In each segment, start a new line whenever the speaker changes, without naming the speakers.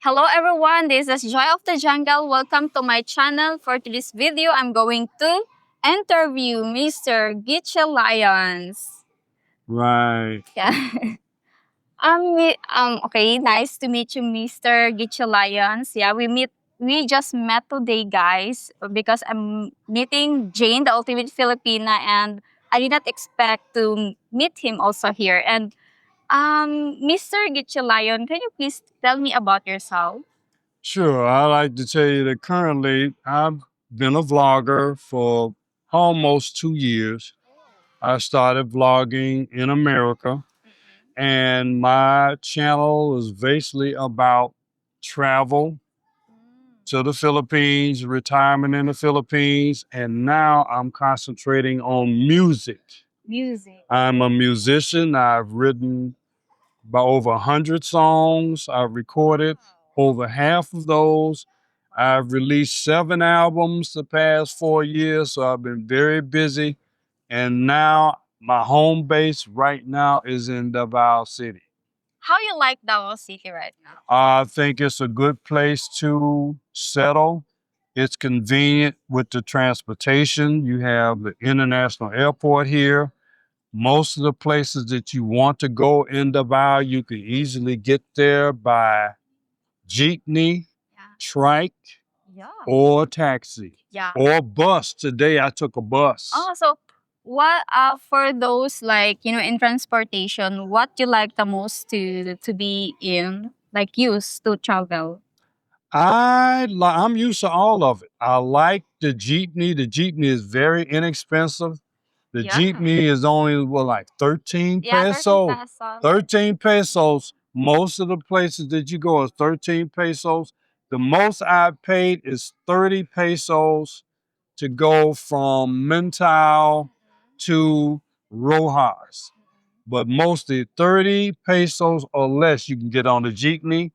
Hello everyone, this is Joy of the Jungle. Welcome to my channel. For today's video, I'm going to interview Mr. Gitche Lyons.
Right.
Yeah. Okay, nice to meet you, Mr. Gitche Lyons. Yeah, we just met today, guys, because I'm meeting Jane, the ultimate Filipina, and I did not expect to meet him also here. And Mr. Gitche Lyon, can you please tell me about yourself?
Sure. I like to tell you that currently I've been a vlogger for almost 2 years. I started vlogging in America, and my channel is basically about travel to the Philippines, retirement in the Philippines, and now I'm concentrating on music.
Music.
I'm a musician. I've written by over 100 songs. I've recorded over half of those. I've released 7 albums the past 4 years, so I've been very busy. And now my home base right now is in Davao City.
How you like Davao City right now?
I think it's a good place to settle. It's convenient with the transportation. You have the international airport here. Most of the places that you want to go in Davao, you can easily get there by jeepney,
Yeah.
trike,
Yeah.
or taxi,
Yeah.
or bus. Today I took a bus.
Oh, so what for those like in transportation, what you like the most to be in, like used to travel?
I'm used to all of it. I like the jeepney. The jeepney is very inexpensive. The
Yeah.
jeepney is only like 13
Yeah, 13
pesos.
pesos.
13 pesos. Most of the places that you go is 13 pesos. The most I've paid is 30 pesos to go from Mental to Rojas. But mostly 30 pesos or less you can get on the jeepney.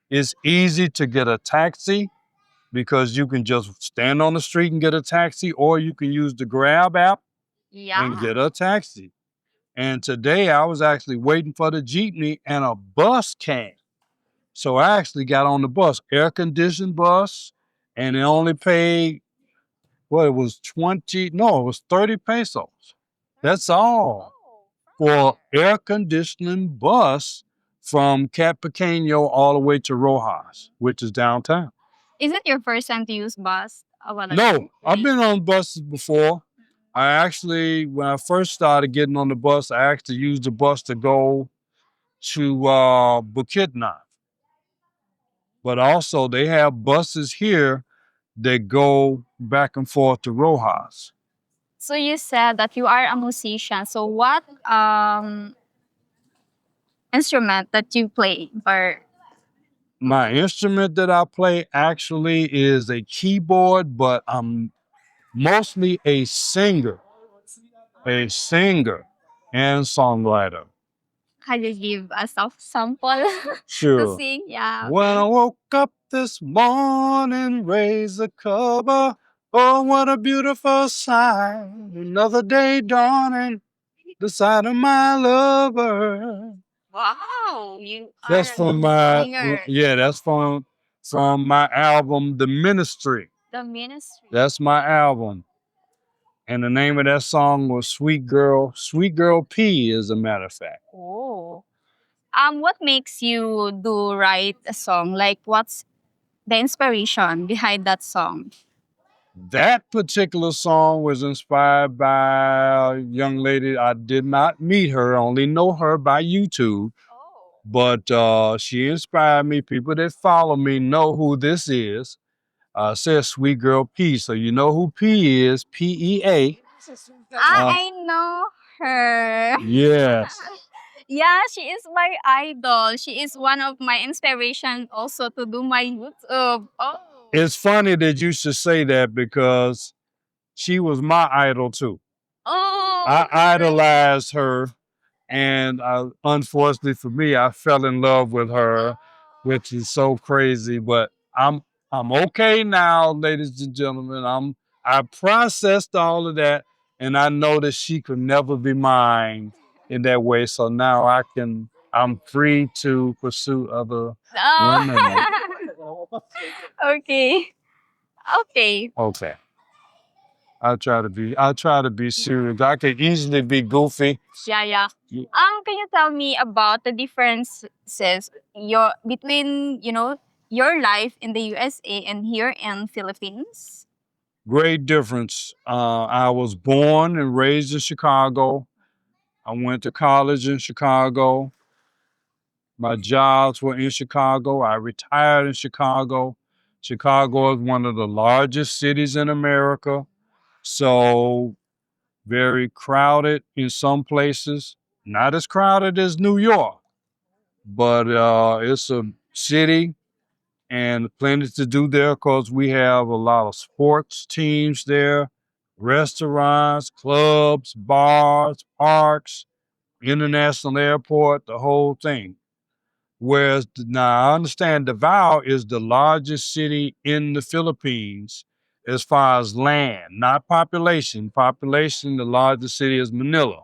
It's easy to get a taxi because you can just stand on the street and get a taxi, or you can use the Grab app and
Yeah.
get a taxi. And today I was actually waiting for the jeepney and a bus came. So I actually got on the bus, air conditioned bus, and it only paid, well, it was 20, no, it was 30 pesos. That's all for air conditioning bus from Cat Pequeño all the way to Rojas, which is downtown.
Is it your first time to use bus a while ago?
No, I've been on buses before. I actually, when I first started getting on the bus, I actually used the bus to go to Bukidnon. But also, they have buses here that go back and forth to Rojas.
So you said that you are a musician. So what instrument that you play or
My instrument that I play actually is a keyboard, but I'm mostly a singer and songwriter.
can you give us a sample to
Sure.
sing? Yeah.
When I
Okay.
woke up this morning, raised the cover. Oh, what a beautiful sight. Another day dawning, the sight of my lover.
Wow, you
That's
are
from
a
my,
singer.
yeah, that's from my album, The Ministry.
The ministry.
That's my album. And the name of that song was Sweet Girl P, as a matter of fact.
Oh. What makes you do write a song? Like, what's the inspiration behind that song?
That particular song was inspired by a young lady. I did not meet her, only know her by YouTube.
Oh.
But she inspired me. People that follow me know who this is. Says Sweet Girl P. So you know who P is, PEA.
I know her.
Yes.
Yeah, she is my idol. She is one of my inspiration also to do my YouTube. Oh.
It's funny that you should say that because she was my idol too.
Oh.
I idolized her, and unfortunately for me, I fell in love with her, which is so crazy. But I'm okay now, ladies and gentlemen. I processed all of that, and I know that she could never be mine in that way. So now I can I'm free to pursue other women.
Oh. Okay. Okay.
Okay. I try to be serious. I could easily be goofy.
Yeah, yeah. Can you tell me about the differences your between, your life in the USA and here in Philippines?
Great difference. I was born and raised in Chicago. I went to college in Chicago. My jobs were in Chicago. I retired in Chicago. Chicago is one of the largest cities in America. So, very crowded in some places. Not as crowded as New York, but it's a city and plenty to do there because we have a lot of sports teams there, restaurants, clubs, bars, parks, international airport, the whole thing. Whereas now I understand Davao is the largest city in the Philippines as far as land, not population. Population, the largest city is Manila,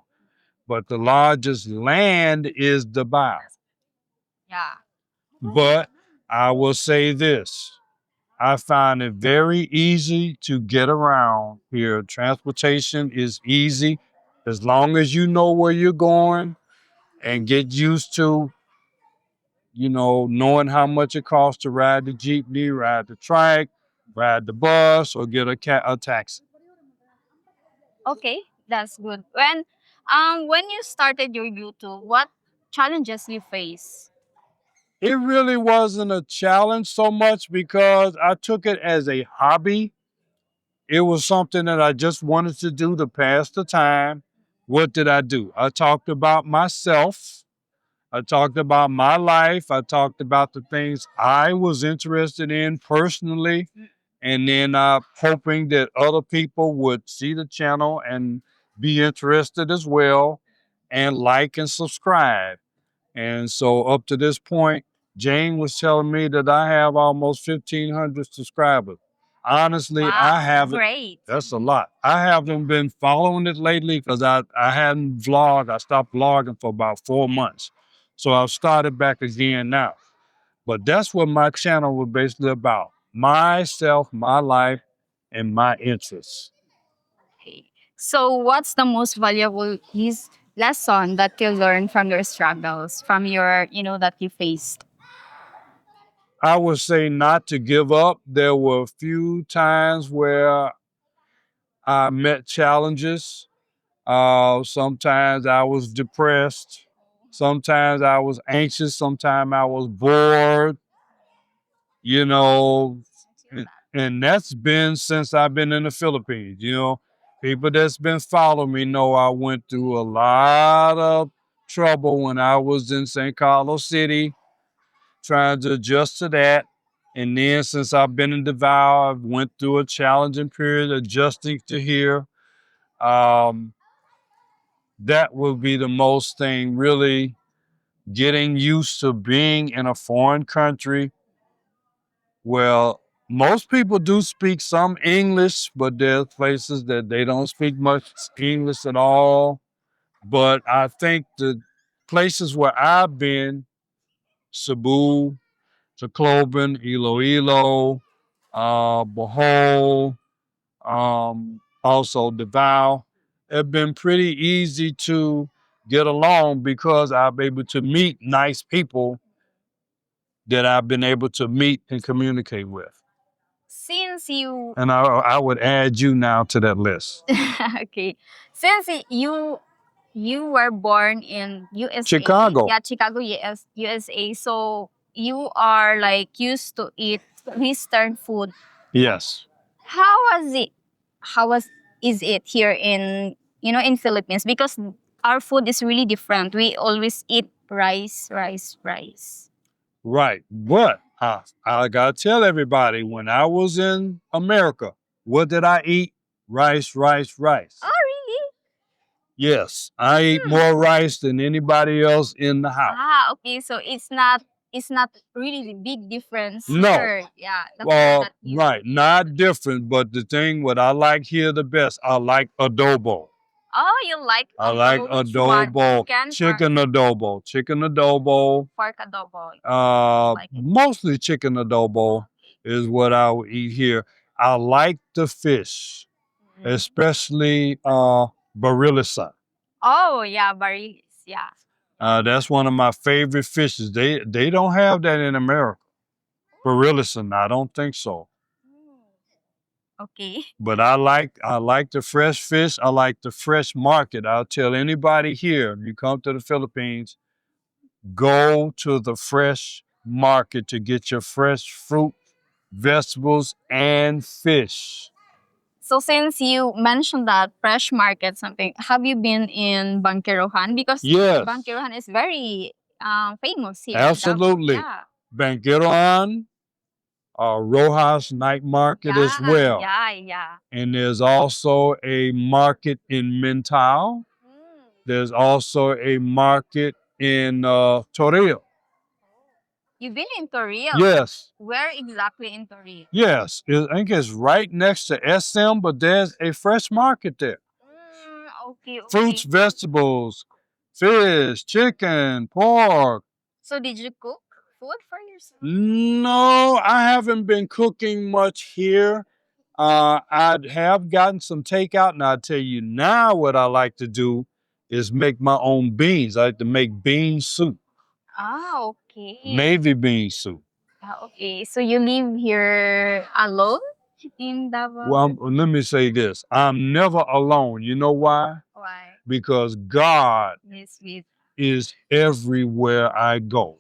but the largest land is Davao.
Yeah.
But I will say this. I find it very easy to get around here. Transportation is easy as long as you know where you're going and get used to, knowing how much it costs to ride the jeepney, ride the trike, ride the bus, or get a taxi.
Okay, that's good. When you started your YouTube, what challenges you face?
It really wasn't a challenge so much because I took it as a hobby. It was something that I just wanted to do to pass the time. What did I do? I talked about myself. I talked about my life. I talked about the things I was interested in personally. And then hoping that other people would see the channel and be interested as well and like and subscribe. And so up to this point, Jane was telling me that I have almost 1,500 subscribers. Honestly, I
Wow,
haven't.
great.
That's a lot. I haven't been following it lately because I hadn't vlogged. I stopped vlogging for about 4 months. So I've started back again now. But that's what my channel was basically about. Myself, my life, and my interests.
Okay. So, what's the most valuable lesson that you learned from your struggles, from your, that you faced?
I would say not to give up. There were a few times where I met challenges. Sometimes I was depressed. Sometimes I was anxious. Sometimes I was bored, you know, and that's been since I've been in the Philippines. People that's been following me know I went through a lot of trouble when I was in St. Carlos City, trying to adjust to that. And then since I've been in Davao, I've went through a challenging period adjusting to here. Um, that would be the most thing, really getting used to being in a foreign country. Well, most people do speak some English, but there's places that they don't speak much English at all. But I think the places where I've been, Cebu, Tacloban, Iloilo, Bohol, also Davao, have been pretty easy to get along because I'm able to meet nice people that I've been able to meet and communicate with.
Since you
And I would add you now to that list.
okay, since you were born in USA,
Chicago.
yeah, Chicago, USA. So you are like used to eat Western food.
Yes.
How was it? How was is it here in in Philippines? Because our food is really different. We always eat rice, rice, rice.
Right. But I got to tell everybody when I was in America, what did I eat? Rice, rice, rice.
Oh, really?
Yes. I eat
Hmm.
more rice than anybody else in the house.
Ah, okay. So it's not really the big difference
No.
here. Yeah, the food
Well,
that you.
right. Not different, but the thing what I like here the best, I like adobo.
Oh, you like
I like
adobo? Which one?
adobo,
Chicken
chicken adobo.
pork adobo? Like it.
Mostly chicken adobo is what I would eat here. I like the fish,
Mhm.
especially barilisa.
Oh yeah, baris. Yeah.
That's one of my favorite fishes. They don't have that in America. Barilisa, I don't think so.
Okay.
But I like the fresh fish. I like the fresh market. I'll tell anybody here, if you come to the Philippines, go to the fresh market to get your fresh fruit, vegetables, and fish.
So since you mentioned that fresh market something, have you been in Bangkerohan? Because
Yes,
Bangkerohan is very famous here in Davao.
absolutely.
Yeah.
Banqueron, Rojas Night Market as
Yeah,
well.
yeah.
And there's also a market in Mintal. There's also a market in Toril.
You've been in Toril.
Yes,
Where exactly in Toril?
yes. I think it's right next to SM, but there's a fresh market there.
Okay,
Fruits,
okay.
vegetables, fish, chicken, pork.
So did you cook food for yourself?
No, I haven't been cooking much here. I have gotten some takeout, and I tell you now what I like to do is make my own beans. I like to make bean soup,
Ah, okay.
navy bean soup.
Okay. So you live here alone in Davao?
Well, let me say this: I'm never alone. You know why?
Why?
Because God
Yes, with
is everywhere I go.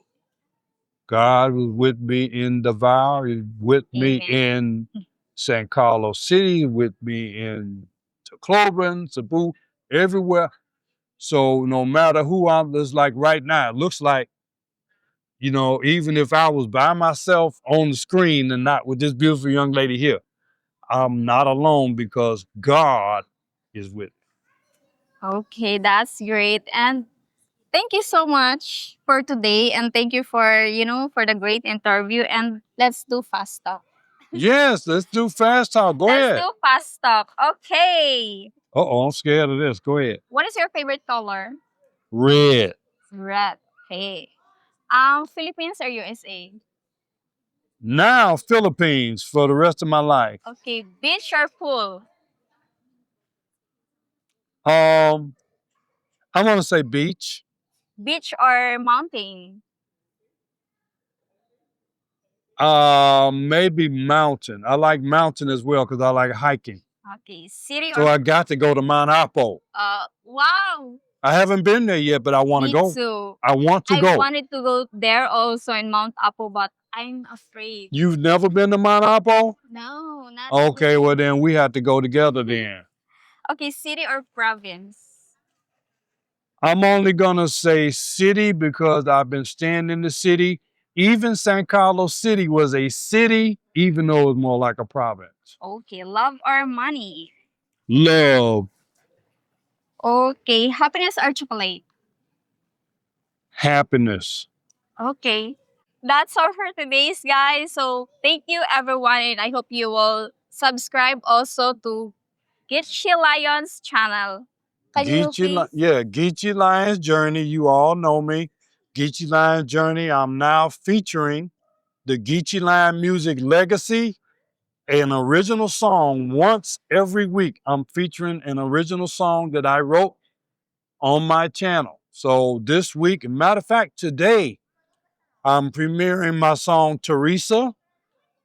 God was with me in Davao, He's with me
Amen.
in San Carlos City, with me in Tacloban, Cebu, everywhere. So no matter who I'm, it's like right now, it looks like, even if I was by myself on the screen and not with this beautiful young lady here, I'm not alone because God is with me.
Okay, that's great. And thank you so much for today and thank you for, for the great interview and let's do fast talk.
Yes, let's do fast talk. Go
Let's
ahead.
do fast talk. Okay.
Uh-oh, I'm scared of this. Go ahead.
What is your favorite color?
Red.
Red. Okay. Philippines or USA?
Now, Philippines for the rest of my life.
Okay, beach or pool?
Um, I'm gonna say beach.
Beach or mountain?
Maybe mountain. I like mountain as well because I like hiking.
Okay, city
So
or
I got to go to Mount Apo.
wow.
I haven't been there yet, but I want to
Me
go.
too.
I want to
I
go.
wanted to go there also in Mount Apo, but I'm afraid.
You've never been to Mount Apo?
No, not
Okay,
yet.
well then we have to go together then.
Okay, city or province?
I'm only gonna say city because I've been staying in the city. Even San Carlos City was a city, even though it was more like a province.
Okay, love or money?
Love,
Okay, happiness or chocolate?
happiness.
Okay. That's all for today's guys. So thank you everyone and I hope you will subscribe also to Gitchy Lions channel. Can you please?
Geechee Lion's Journey. You all know me. Geechee Lion's Journey. I'm now featuring the Geechee Lion Music Legacy, an original song once every week. I'm featuring an original song that I wrote on my channel. So this week, matter of fact, today, I'm premiering my song Teresa,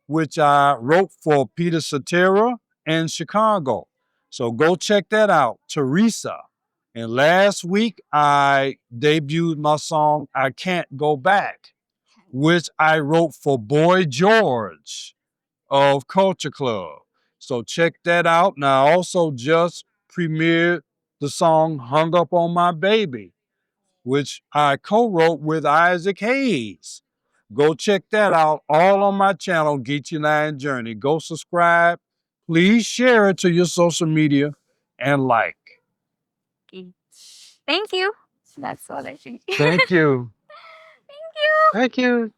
which I wrote for Peter Cetera and Chicago. So go check that out, Teresa. And last week, I debuted my song I Can't Go Back, which I wrote for Boy George of Culture Club. So check that out. And I also just premiered the song Hung Up on My Baby, which I co-wrote with Isaac Hayes. Go check that out all on my channel, Geechee Lion Journey. Go subscribe. Please share it to your social media and like.
Okay. Thank you. That's all I think.
Thank you.
Thank you.
Thank you.